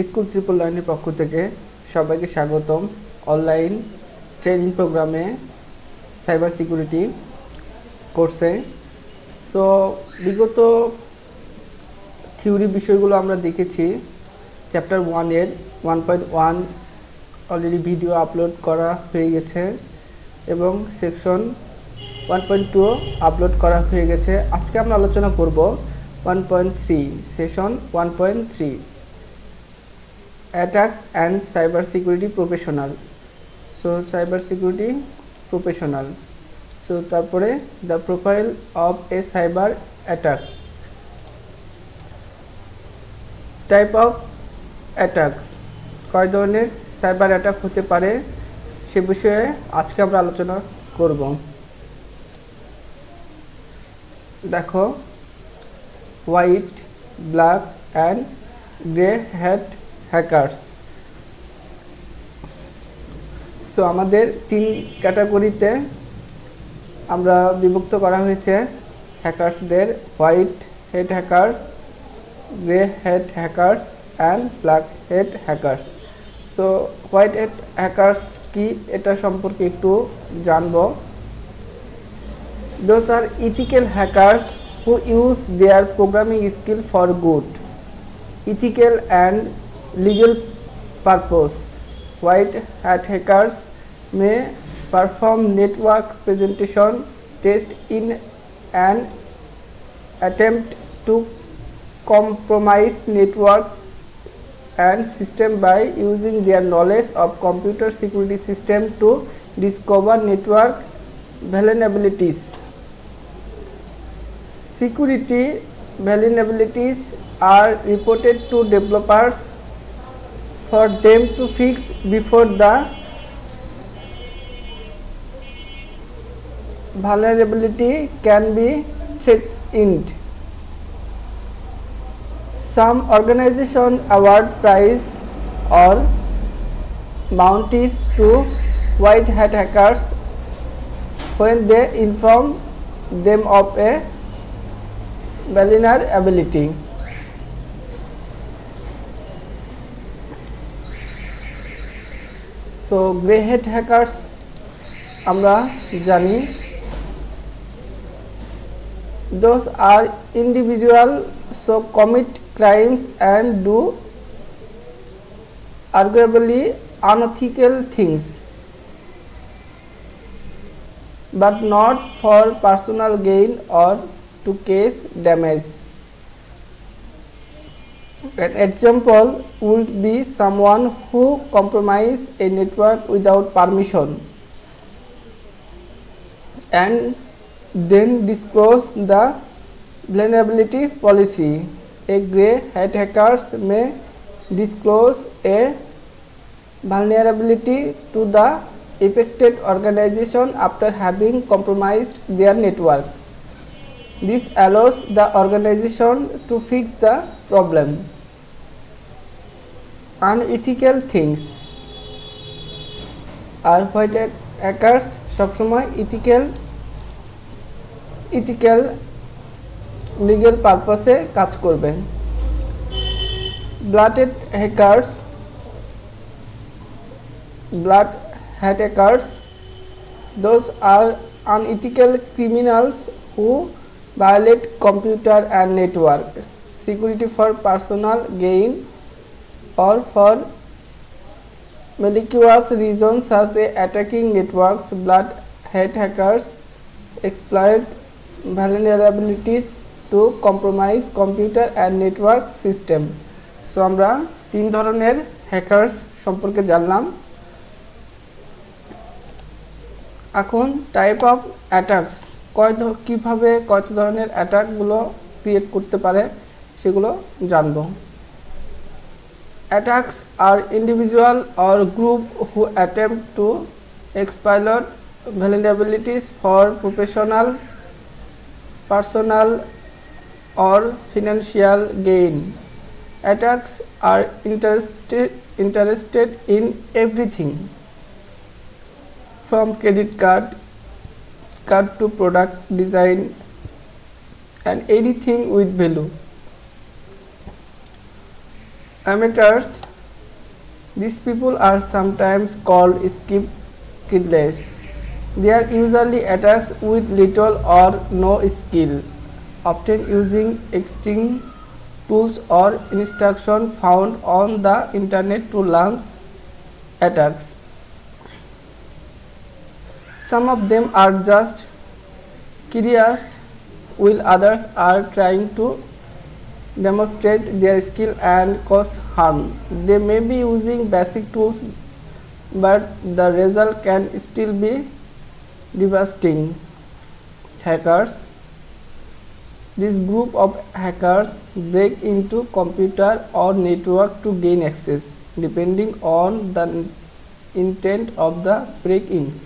School triple লাইনের পক্ষ থেকে সবাইকে স্বাগতম অনলাইন ট্রেনিং প্রোগ্রামে সাইবার সিকিউরিটি কোর্সে। সো বিগত থিওরি বিষয়গুলো আমরা দেখেছি। চ্যাপ্টার 1 এর 1.1 অলরেডি ভিডিও আপলোড করা হয়ে গেছে এবং সেকশন 1.2 আপলোড করা হয়ে গেছে। আজকে আমরা আলোচনা করব 1.3 session 1.3 attacks and cyber security professional. So cyber security professional. So তারপরে the profile of a cyber attack, type of attacks, কয় ধরনের সাইবার অ্যাটাক হতে পারে সে বিষয়ে আজকে আমরা আলোচনা করব। দেখো, white, black and grey hat hackers. So আমাদের 3 ক্যাটাগরিতে আমরা বিভক্ত করা হয়েছে হ্যাকার্সদের: white head hackers, grey head hackers and black head hackers. So white head hackers কি এটা সম্পর্কে একটু জানব। Those are ethical hackers who use their programming skill for good, ethical and legal purpose. White hat hackers may perform network presentation test in an attempt to compromise network and system by using their knowledge of computer security system to discover network vulnerabilities. Security vulnerabilities are reported to developers for them to fix before the vulnerability can be threatened. Some organizations award prize or bounties to white hat hackers when they inform them of a vulnerability. So grey hat hackers আমরা জানি, those are individual so commit crimes and do arguably unethical things, but not for personal gain or to cause damage. An example would be someone who compromises a network without permission and then disclose the vulnerability policy. A grey hat hackers may disclose a vulnerability to the affected organization after having compromised their network. This allows the organization to fix the problem. Unethical things. আর white hackers সবসময় ethical legal পারপাসে কাজ করবেন। Black hat hackers, those are unethical criminals who violate computer and network security for personal gain or for malicious reasons such as attacking networks. Blood hat hackers exploit vulnerabilities to compromise computer and network system. So আমরা 3 ধরনের hackers সম্পর্কে জানলাম। এখন type of attacks, কিভাবে কত ধরনের অ্যাটাকগুলো create করতে পারে সেগুলো জানব। Attacks are individual or group who attempt to exploit vulnerabilities for personal or financial gain. Attacks are interested in everything from credit card to product design and anything with value. Amateurs, these people are sometimes called kidless. They are usually attacks with little or no skill, often using existing tools or instructions found on the internet to launch attacks. Some of them are just curious, while others are trying to demonstrate their skill and cause harm. They may be using basic tools, but the result can still be devastating. Hackers. This group of hackers break into computer or network to gain access, depending on the intent of the break-in.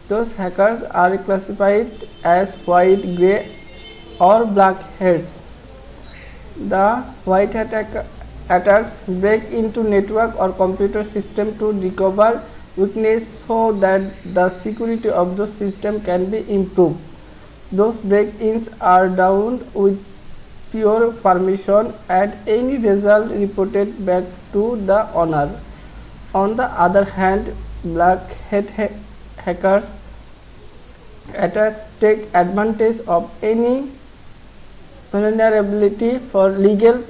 Those hackers are classified as white, grey, or black hats. The white hat attacks break into network or computer system to recover weakness so that the security of the system can be improved. Those break-ins are done with pure permission and any result reported back to the owner. On the other hand, black hat hackers attacks take advantage of any vulnerability for legal,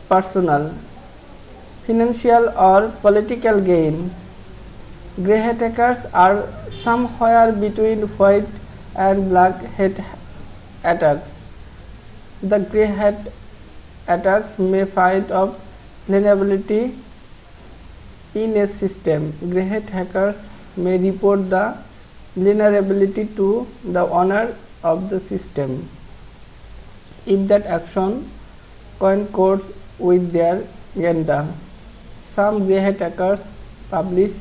personal, financial or political gain. Grey hat hackers are somewhere between white and black hat attacks. The grey hat attacks may find a vulnerability in a system. Grey hat hackers may report the vulnerability to the owner of the system if that action concords with their agenda. Some grey hat hackers publish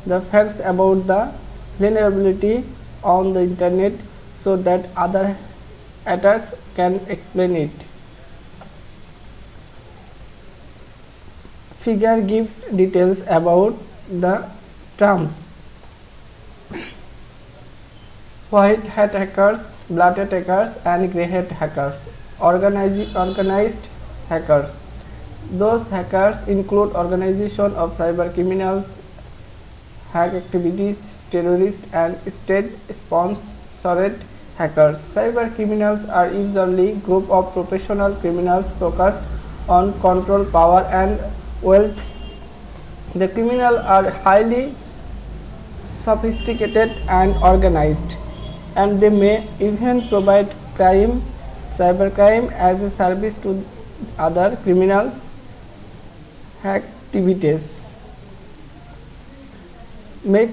the facts about the vulnerability on the internet so that other attacks can explain it. Figure gives details about the terms white hat hackers, black hat hackers and grey hat hackers. Organized hackers. Those hackers include organization of cyber criminals, hack activities, terrorists and state-sponsored hackers. Cyber criminals are usually a group of professional criminals focused on control, power and wealth. The criminals are highly sophisticated and organized, and they may even provide cybercrime as a service to other criminals activities. Make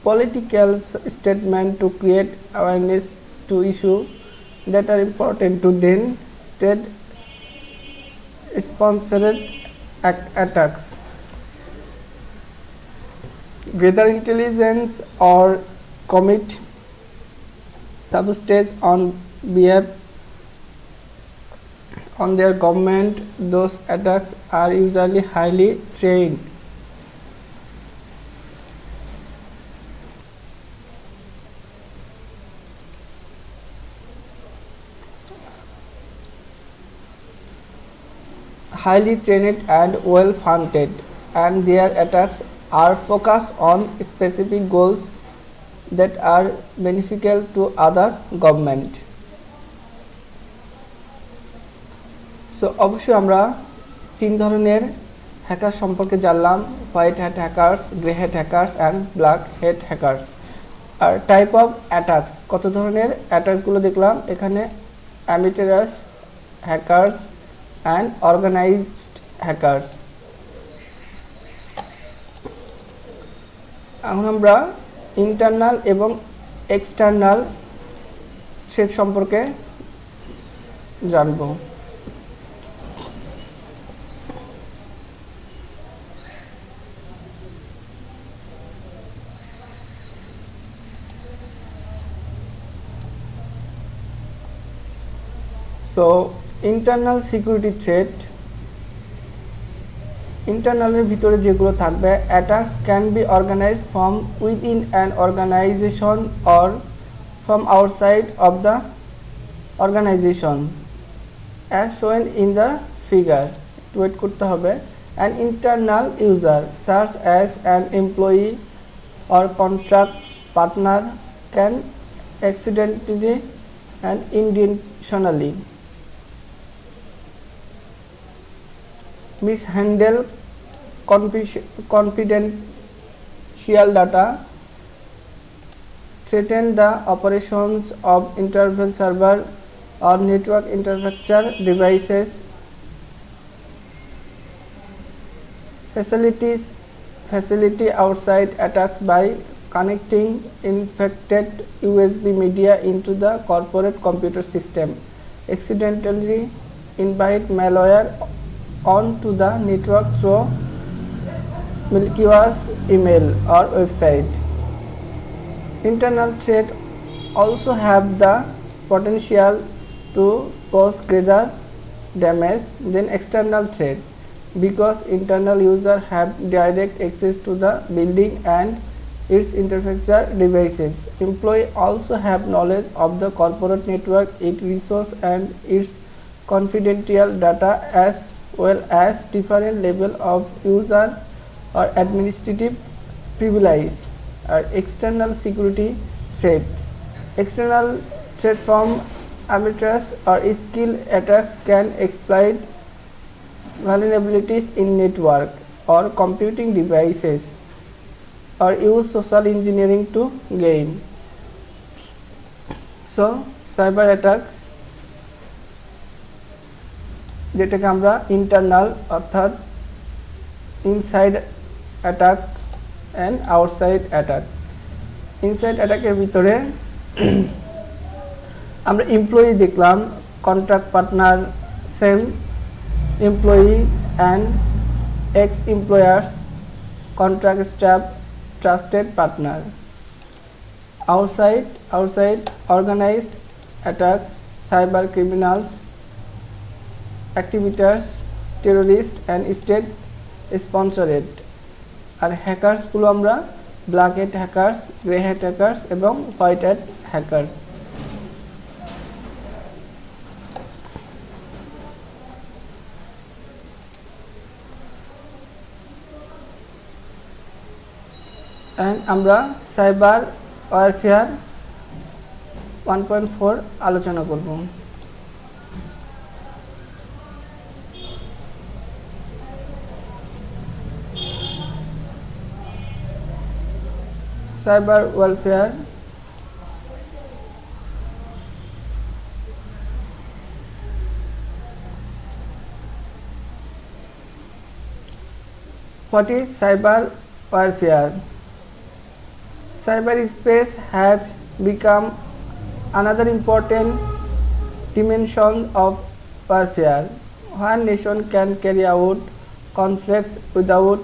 political statements to create awareness to issues that are important to them. State-sponsored attacks. Gather intelligence or commit sabotage on behalf on their government. Those attacks are usually highly trained. And well funded, and their attacks are focused on specific goals that are beneficial to other government. So অবশ্যই আমরা তিন ধরনের hacker সম্পর্কে জানলাম, white hat hackers, grey hat hackers and black hat hackers. আর type of attacks, কত ধরনের অ্যাটাকসগুলো দেখলাম এখানে, amateurs hackers and organised hackers. এখন আমরা ইন্টারনাল এবং এক্সটার্নাল থ্রেট সম্পর্কে জানব। So internal security threat, ইন্টারনালের ভিতরে যেগুলো থাকবে, attacks can be organized from within an organization or from outside of the organization as shown in the figure. Wait করতে হবে। An internal user, such as an employee or contract partner, can accidentally and intentionally mishandle confidential data, threaten the operations of internal server or network infrastructure devices, facilitate outside attacks by connecting infected USB media into the corporate computer system, accidentally invite malware onto the network through malicious email or website. Internal threats also have the potential to cause greater damage than external threat because internal users have direct access to the building and its infrastructure devices. Employees also have knowledge of the corporate network, its resources and its confidential data, as well as different level of user or administrative privilege. External security threat. External threat from amateurs or skill attacks can exploit vulnerabilities in network or computing devices or use social engineering to gain. So cyber attacks যেটাকে আমরা internal অর্থাৎ inside attack and outside attack. Inside অ্যাটাকের ভিতরে আমরা employee দেখলাম, contract partner same, employee and ex employers, contract staff, trusted partner. Outside organised attacks, cyber criminals, activities, terrorist and state sponsored। আর hackers গুলো আমরা black hat hackers, grey hat hackers এবং white hat hackers. And আমরা cyber warfare 1.4 আলোচনা করব। Cyber warfare What is cyber warfare? Cyberspace has become another important dimension of warfare. One nation can carry out conflicts without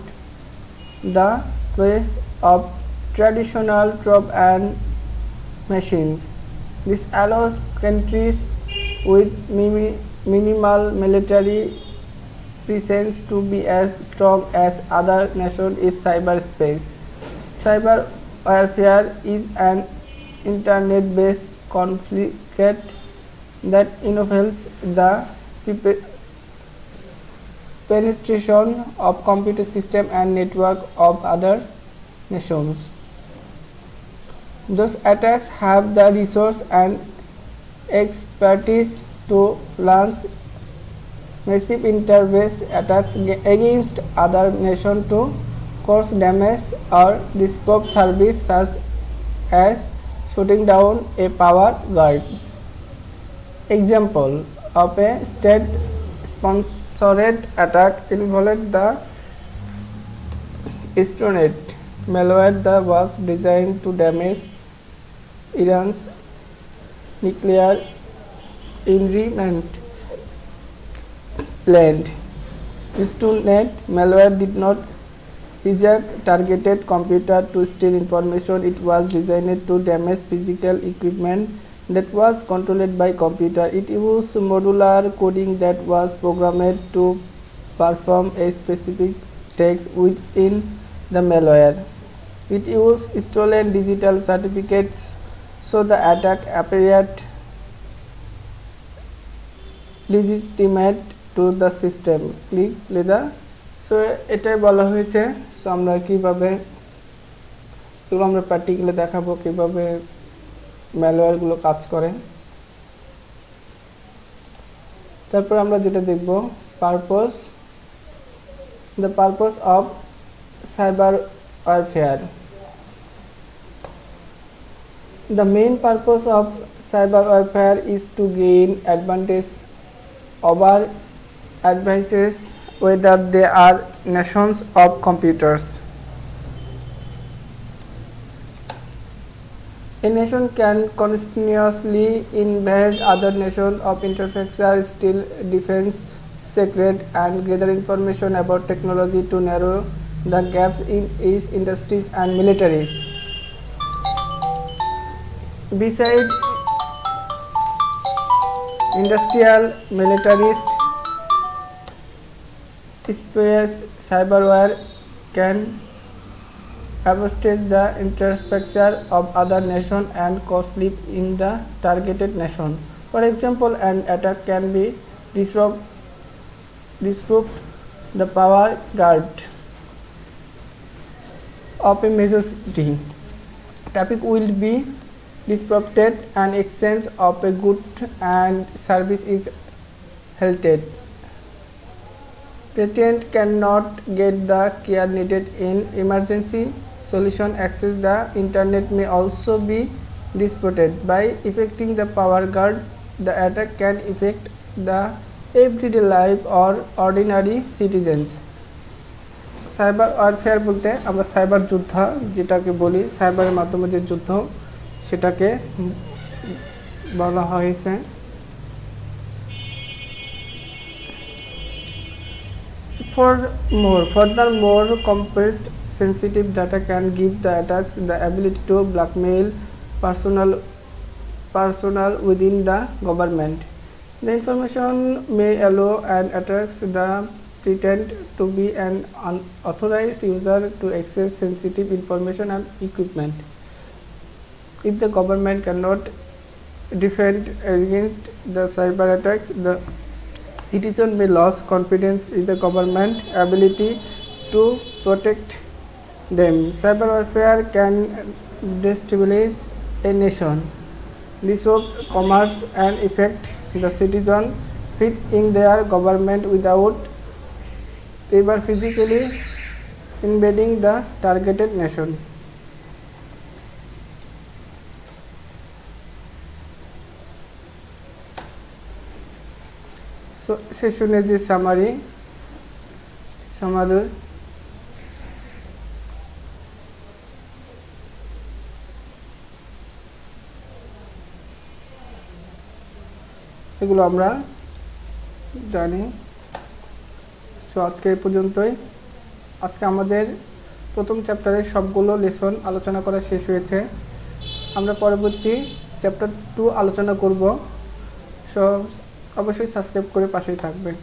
the use of traditional troops and machines. This allows countries with minimal military presence to be as strong as other nations in cyberspace. Cyber warfare is an internet-based conflict that involves the penetration of computer system and network of other nations. Those attacks have the resource and expertise to launch massive inter-based attacks against other nations to cause damage or disrupt service, such as shutting down a power grid. Example of a state-sponsored attack involved the Starnet malware that was designed to damage Iran's nuclear enrichment plant. Starnet malware did not hijack targeted computer to steal information. It was designed to damage physical equipment that was controlled by computer. It used modular coding that was programmed to perform a specific task within the malware. It used stolen digital certificates, so the attack appeared legitimate to the system. So এটাই বলা হয়েছে। So আমরা কিভাবে এগুলো আমরা practically দেখাবো কিভাবে ম্যালওয়্যারগুলো কাজ করে। তারপর আমরা যেটা দেখব purpose, the purpose of cyber warfare. The main purpose of cyber warfare is to gain advantage over adversaries, whether they are nations of computers. A nation can continuously invade other nations of infrastructure, steal defense secret, and gather information about technology to narrow the gaps in its industries and militaries. Besides industrial, militarist, space, cyberware can sabotage the infrastructure of other nations and cause sleep in the targeted nation. For example, an attack can be disrupt the power grid of a major city. Traffic will be disrupted and exchange of a good and service is halted. Patient cannot get the care needed in emergency solution. Access the internet may also be disrupted. By affecting the power grid, the attack can affect the everyday life or ordinary citizens. Cyber warfare বলতে আমরা cyber যুদ্ধ যেটাকে বলি, সাইবারের মাধ্যমে যে যুদ্ধ সেটাকে বলা হয়েছে। Furthermore, compressed sensitive data can give the attacks the ability to blackmail personnel within the government. The information may allow an attacks the pretend to be an unauthorized user to access sensitive information and equipment. If the government cannot defend against the cyber attacks, the citizen may lose confidence in the government ability to protect them. Cyber warfare can destabilize a nation, disrupt commerce, and affect the citizen faith in their government without ever physically invading the targeted nation. So, সেশনের যে summary এগুলো আমরা জানি। So আজকে এই পর্যন্তই। আজকে আমাদের প্রথম চ্যাপ্টারের সবগুলো লেসন আলোচনা করা শেষ হয়েছে। আমরা পরবর্তী চ্যাপ্টার 2 আলোচনা করব। সো অবশ্যই সাবস্ক্রাইব করে পাশেই থাকবেন।